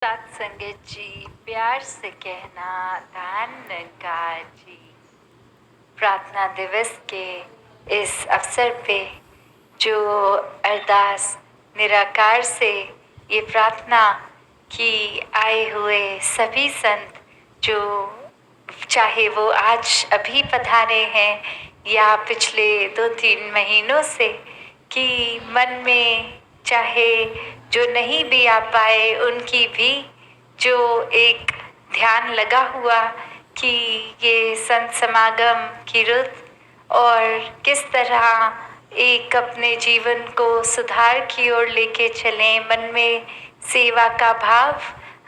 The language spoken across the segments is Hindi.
सत्संगत जी, प्यार से कहना धन्यकार जी। प्रार्थना दिवस के इस अवसर पे जो अरदास निराकार से ये प्रार्थना की आए हुए सभी संत, जो चाहे वो आज अभी पधारे हैं या पिछले 2-3 महीनों से, कि मन में चाहे जो नहीं भी आ पाए उनकी भी जो एक ध्यान लगा हुआ कि ये संत समागम की रुत और किस तरह एक अपने जीवन को सुधार की ओर लेके चलें, मन में सेवा का भाव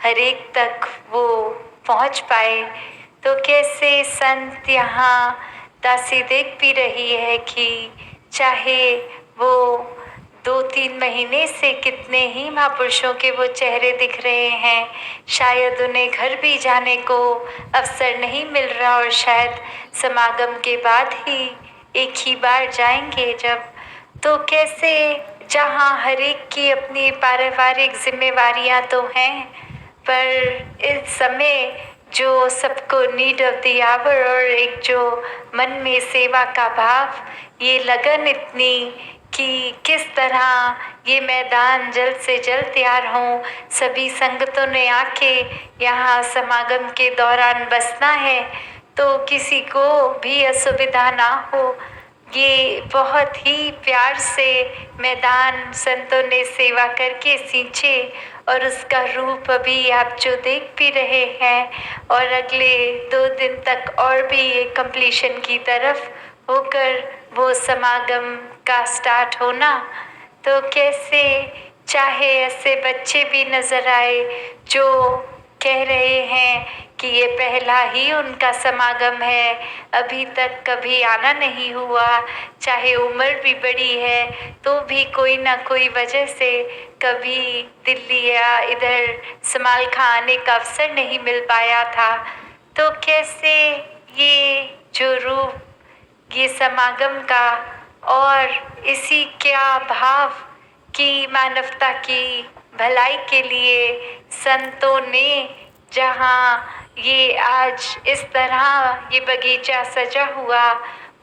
हर एक तक वो पहुंच पाए। तो कैसे संत यहाँ दासी देख भी रही है कि चाहे वो 2-3 महीने से कितने ही महापुरुषों के वो चेहरे दिख रहे हैं, शायद उन्हें घर भी जाने को अवसर नहीं मिल रहा और शायद समागम के बाद ही एक ही बार जाएंगे जब। तो कैसे जहाँ हर एक की अपनी पारिवारिक जिम्मेवारियां तो हैं, पर इस समय जो सबको नीड ऑफ द आवर और एक जो मन में सेवा का भाव, ये लगन इतनी कि किस तरह ये मैदान जल्द से जल्द तैयार हों। सभी संगतों ने आके यहाँ समागम के दौरान बसना है तो किसी को भी असुविधा ना हो। ये बहुत ही प्यार से मैदान संतों ने सेवा करके सींचे और उसका रूप अभी आप जो देख भी रहे हैं और अगले 2 दिन तक और भी एक कंप्लीशन की तरफ होकर वो समागम का स्टार्ट होना। तो कैसे चाहे ऐसे बच्चे भी नजर आए जो कह रहे हैं कि ये पहला ही उनका समागम है, अभी तक कभी आना नहीं हुआ, चाहे उम्र भी बड़ी है तो भी कोई ना कोई वजह से कभी दिल्ली या इधर समालखा आने का अवसर नहीं मिल पाया था। तो कैसे ये जो रूप ये समागम का और इसी क्या भाव की मानवता की भलाई के लिए संतों ने जहाँ ये आज इस तरह ये बगीचा सजा हुआ,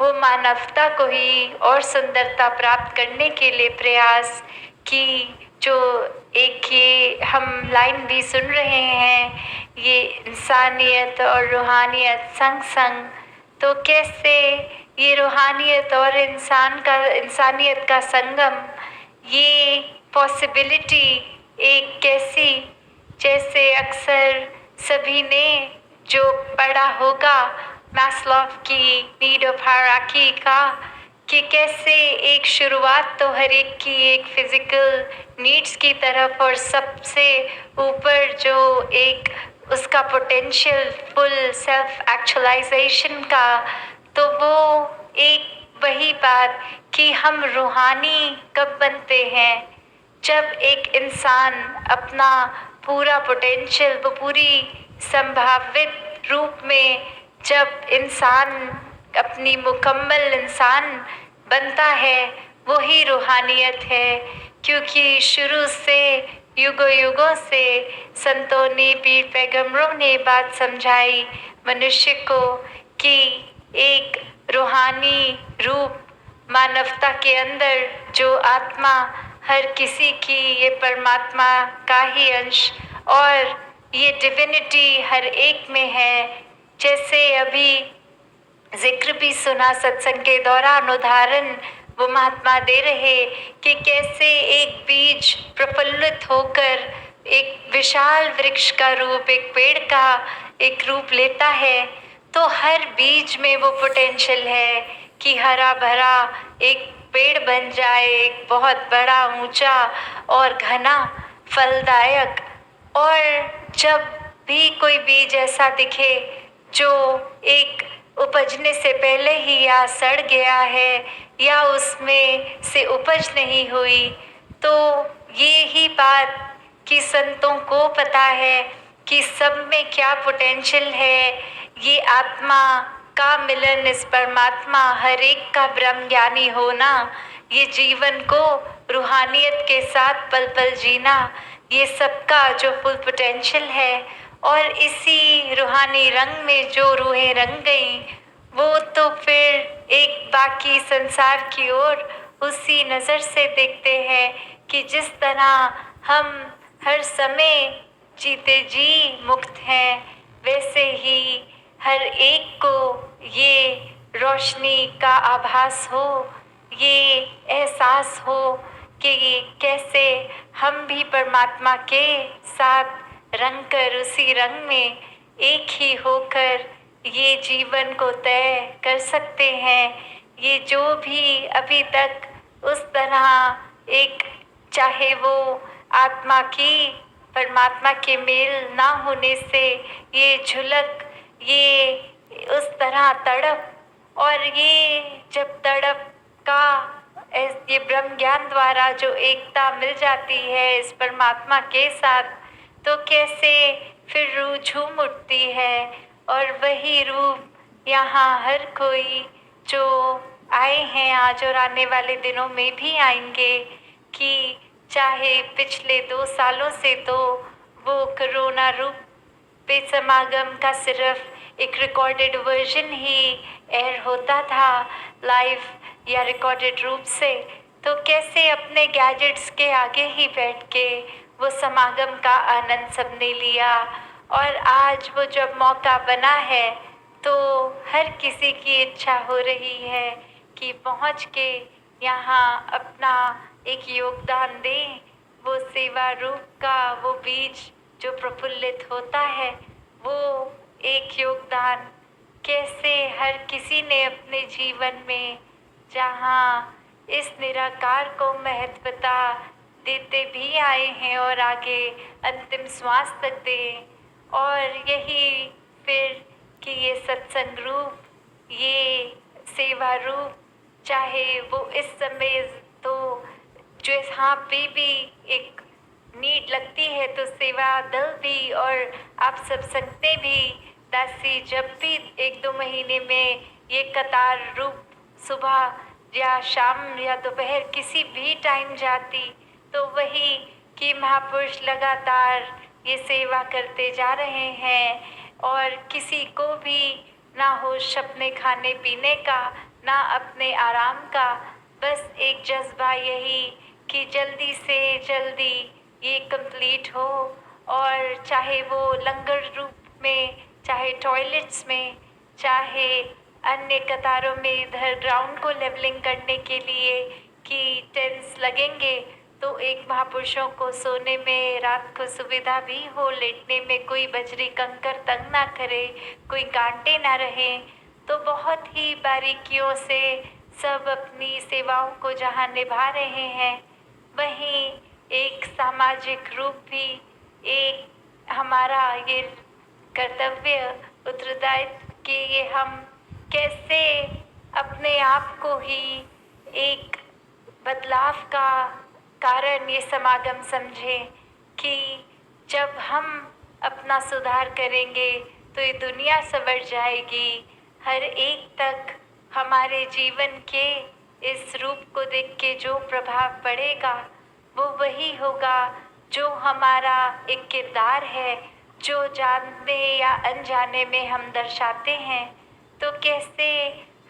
वो मानवता को ही और सुंदरता प्राप्त करने के लिए प्रयास की। जो एक ये हम लाइन भी सुन रहे हैं, ये इंसानियत और रूहानियत संग संग। तो कैसे ये रूहानियत और इंसानियत का संगम, ये पॉसिबिलिटी एक कैसी, जैसे अक्सर सभी ने जो पढ़ा होगा मैस्लोव की नीड ऑफ हायरार्की का, कि कैसे एक शुरुआत तो हर एक की एक फिजिकल नीड्स की तरफ और सबसे ऊपर जो एक उसका पोटेंशियल फुल सेल्फ एक्चुअलाइजेशन का, तो वो एक वही बात कि हम रूहानी कब बनते हैं, जब एक इंसान अपना पूरा पोटेंशियल वो पूरी संभावित रूप में जब इंसान अपनी मुकम्मल इंसान बनता है, वही रूहानियत है। क्योंकि शुरू से युगों युगों से संतों ने पीर पैगंबरों ने बात समझाई मनुष्य को कि एक रूहानी रूप मानवता के अंदर जो आत्मा हर किसी की ये परमात्मा का ही अंश और ये डिविनिटी हर एक में है। जैसे अभी जिक्र भी सुना सत्संग के दौरान, उदाहरण वो महात्मा दे रहे कि कैसे एक बीज प्रफुल्लित होकर एक विशाल वृक्ष का रूप, एक पेड़ का एक रूप लेता है। तो हर बीज में वो पोटेंशियल है कि हरा भरा एक पेड़ बन जाए, एक बहुत बड़ा ऊंचा और घना फलदायक। और जब भी कोई बीज ऐसा दिखे जो एक उपजने से पहले ही या सड़ गया है या उसमें से उपज नहीं हुई, तो ये ही बात कि संतों को पता है कि सब में क्या पोटेंशियल है। ये आत्मा का मिलन, इस परमात्मा हर एक का ब्रह्म ज्ञानी होना, ये जीवन को रूहानियत के साथ पल पल जीना, ये सबका जो फुल पोटेंशियल है। और इसी रूहानी रंग में जो रूहें रंग गईं, वो तो फिर एक बाकी संसार की ओर उसी नज़र से देखते हैं कि जिस तरह हम हर समय जीते जी मुक्त हैं, वैसे ही हर एक को ये रोशनी का आभास हो, ये एहसास हो कि कैसे हम भी परमात्मा के साथ रंग कर उसी रंग में एक ही होकर ये जीवन को तय कर सकते हैं। ये जो भी अभी तक उस तरह एक, चाहे वो आत्मा की परमात्मा के मेल ना होने से ये झुलक, ये उस तरह तड़प, और ये जब तड़प का ये ब्रह्म ज्ञान द्वारा जो एकता मिल जाती है इस परमात्मा के साथ, तो कैसे फिर रूह झूम उठती है। और वही रूप यहाँ हर कोई जो आए हैं आज और आने वाले दिनों में भी आएंगे, कि चाहे पिछले 2 सालों से तो वो कोरोना रूप पे समागम का सिर्फ एक रिकॉर्डेड वर्जन ही एयर होता था, लाइव या रिकॉर्डेड रूप से, तो कैसे अपने गैजेट्स के आगे ही बैठ के वो समागम का आनंद सबने लिया। और आज वो जब मौका बना है तो हर किसी की इच्छा हो रही है कि पहुंच के यहाँ अपना एक योगदान दें। वो सेवा रूप का वो बीज जो प्रफुल्लित होता है, वो एक योगदान कैसे हर किसी ने अपने जीवन में, जहाँ इस निराकार को महत्वता देते भी आए हैं और आगे अंतिम श्वास तक दें। और यही फिर कि ये सत्संग रूप, ये सेवा रूप, चाहे वो इस समय तो जो यहाँ पे भी एक नीड लगती है, तो सेवा दल भी और आप सब संगतें भी, दासी जब भी 1-2 महीने में ये कतार रूप सुबह या शाम या दोपहर किसी भी टाइम जाती, तो वही कि महापुरुष लगातार ये सेवा करते जा रहे हैं और किसी को भी ना होश अपने खाने पीने का, ना अपने आराम का, बस एक जज्बा यही कि जल्दी से जल्दी ये कंप्लीट हो। और चाहे वो लंगर रूप में, चाहे टॉयलेट्स में, चाहे अन्य कतारों में इधर ग्राउंड को लेवलिंग करने के लिए कि टेंट्स लगेंगे, तो एक महापुरुषों को सोने में रात को सुविधा भी हो, लेटने में कोई बजरी कंकर तंग ना करे, कोई कांटे ना रहे। तो बहुत ही बारीकियों से सब अपनी सेवाओं को जहाँ निभा रहे हैं, वहीं एक सामाजिक रूप भी एक हमारा ये कर्तव्य उत्तरदायित्व कि ये हम कैसे अपने आप को ही एक बदलाव का कारण ये समागम समझें कि जब हम अपना सुधार करेंगे तो ये दुनिया संवर जाएगी। हर एक तक हमारे जीवन के इस रूप को देख के जो प्रभाव पड़ेगा वो वही होगा जो हमारा एक किरदार है, जो जानने या अनजाने में हम दर्शाते हैं। तो कैसे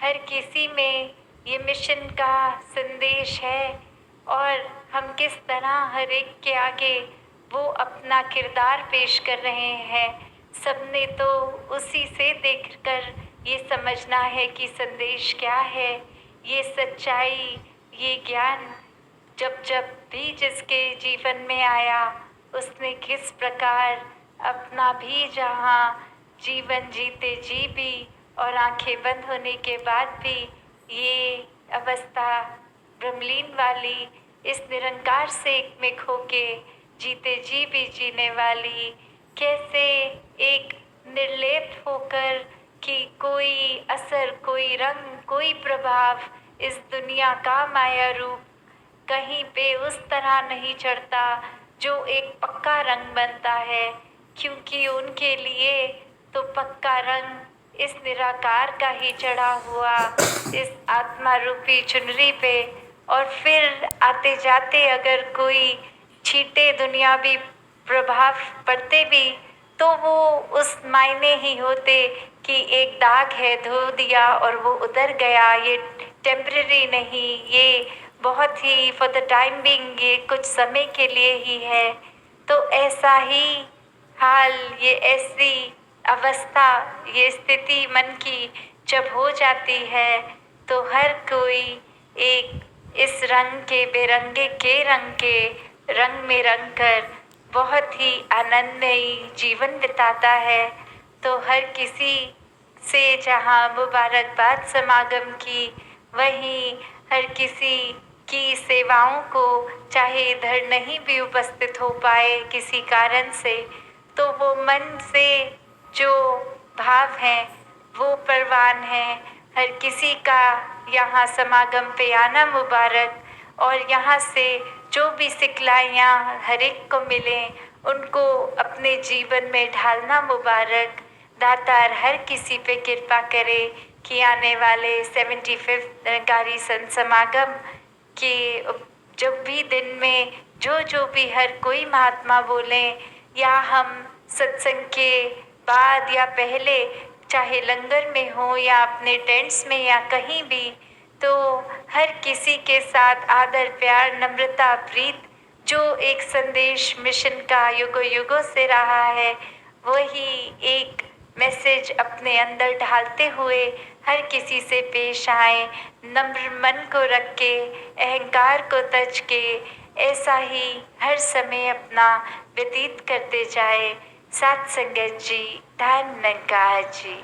हर किसी में ये मिशन का संदेश है और हम किस तरह हर एक के आगे वो अपना किरदार पेश कर रहे हैं। सबने तो उसी से देखकर ये समझना है कि संदेश क्या है, ये सच्चाई, ये ज्ञान जब जब भी जिसके जीवन में आया, उसने किस प्रकार अपना भी जहाँ जीवन जीते जी भी और आंखें बंद होने के बाद भी ये अवस्था ब्रह्मलीन वाली, इस निरंकार से एक में खो के जीते जी भी जीने वाली, कैसे एक निर्लेप होकर कि कोई असर, कोई रंग, कोई प्रभाव इस दुनिया का माया रूप कहीं पे उस तरह नहीं चढ़ता जो एक पक्का रंग बनता है, क्योंकि उनके लिए तो पक्का रंग इस निराकार का ही चढ़ा हुआ इस आत्मा रूपी चुनरी पे। और फिर आते जाते अगर कोई छींटे दुनियावी प्रभाव पड़ते भी तो वो उस मायने ही होते कि एक दाग है, धो दिया और वो उतर गया, ये टेम्पररी नहीं, ये बहुत ही फॉर द टाइम बीइंग, ये कुछ समय के लिए ही है। तो ऐसा ही हाल, ये ऐसी अवस्था, ये स्थिति मन की जब हो जाती है तो हर कोई एक इस रंग के बेरंगे के रंग के रंग में रंग कर बहुत ही आनंदमयी जीवन बिताता है। तो हर किसी से जहाँ मुबारकबाद समागम की, वहीं हर किसी की सेवाओं को चाहे इधर नहीं भी उपस्थित हो पाए किसी कारण से, तो वो मन से जो भाव हैं वो परवान हैं। हर किसी का यहाँ समागम पे आना मुबारक, और यहाँ से जो भी सिखलाइयाँ हर एक को मिलें उनको अपने जीवन में ढालना मुबारक। दातार हर किसी पे कृपा करे कि आने वाले 75th निरंकारी संत समागम के जब भी दिन में जो भी हर कोई महात्मा बोलें, या हम सत्संग के बाद या पहले चाहे लंगर में हो या अपने टेंट्स में या कहीं भी, तो हर किसी के साथ आदर प्यार नम्रता प्रीत जो एक संदेश मिशन का युगों युगों से रहा है, वही एक मैसेज अपने अंदर ढालते हुए हर किसी से पेश आए, नम्र मन को रख के, अहंकार को तज के, ऐसा ही हर समय अपना व्यतीत करते जाए। साथ संगत जी, धन निरंकार जी।